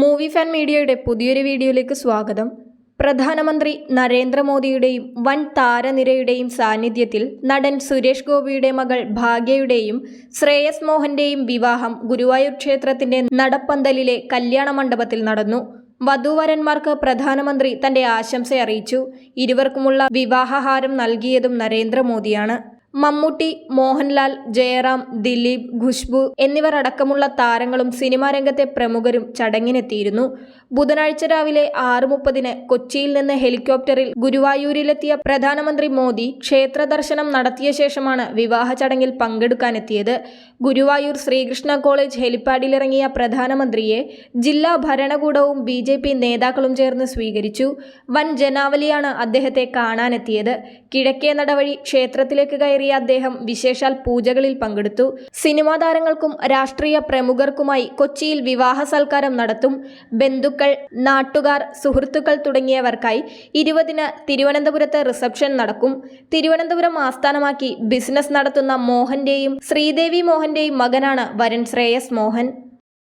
Movie fan മീഡിയയുടെ പുതിയൊരു വീഡിയോയിലേക്ക് സ്വാഗതം. പ്രധാനമന്ത്രി നരേന്ദ്രമോദിയുടെയും വൻ താരനിരയുടെയും സാന്നിധ്യത്തിൽ നടൻ സുരേഷ് ഗോപിയുടെ മകൾ ഭാഗ്യയുടെയും ശ്രേയസ് മോഹന്റെയും വിവാഹം ഗുരുവായൂർ ക്ഷേത്രത്തിന്റെ നടപ്പന്തലിലെ കല്യാണ മണ്ഡപത്തിൽ നടന്നു. വധൂവരന്മാർക്ക് പ്രധാനമന്ത്രി തന്റെ ആശംസ അറിയിച്ചു. ഇരുവർക്കുമുള്ള വിവാഹഹാരം നൽകിയതും നരേന്ദ്രമോദിയാണ്. മമ്മൂട്ടി, മോഹൻലാൽ, ജയറാം, ദിലീപ്, ഖുശ്ബു എന്നിവർ അടക്കമുള്ള താരങ്ങളും സിനിമാ രംഗത്തെ പ്രമുഖരും ചടങ്ങിനെത്തിയിരുന്നു. ബുധനാഴ്ച രാവിലെ 6:30 കൊച്ചിയിൽ നിന്ന് ഹെലികോപ്റ്ററിൽ ഗുരുവായൂരിലെത്തിയ പ്രധാനമന്ത്രി മോദി ക്ഷേത്ര ദർശനം നടത്തിയ ശേഷമാണ് വിവാഹ ചടങ്ങിൽ പങ്കെടുക്കാനെത്തിയത്. ഗുരുവായൂർ ശ്രീകൃഷ്ണ കോളേജ് ഹെലിപ്പാഡിലിറങ്ങിയ പ്രധാനമന്ത്രിയെ ജില്ലാ ഭരണകൂടവും BJP നേതാക്കളും ചേർന്ന് സ്വീകരിച്ചു. വൻ ജനാവലിയാണ് അദ്ദേഹത്തെ കാണാനെത്തിയത്. കിഴക്കേ നടവഴി ക്ഷേത്രത്തിലേക്ക് കയറിയ അദ്ദേഹം വിശേഷാൽ പൂജകളിൽ പങ്കെടുത്തു. സിനിമാ താരങ്ങൾക്കും രാഷ്ട്രീയ പ്രമുഖർക്കുമായി കൊച്ചിയിൽ വിവാഹ സൽക്കാരം നടത്തും. ബന്ധുക്കൾ, നാട്ടുകാർ, സുഹൃത്തുക്കൾ തുടങ്ങിയവർക്കായി 20-ന് തിരുവനന്തപുരത്ത് റിസപ്ഷൻ നടക്കും. തിരുവനന്തപുരം ആസ്ഥാനമാക്കി ബിസിനസ് നടത്തുന്ന മോഹന്റെയും ശ്രീദേവി മോഹന്റെയും മകനാണ് വരൻ ശ്രേയസ് മോഹൻ.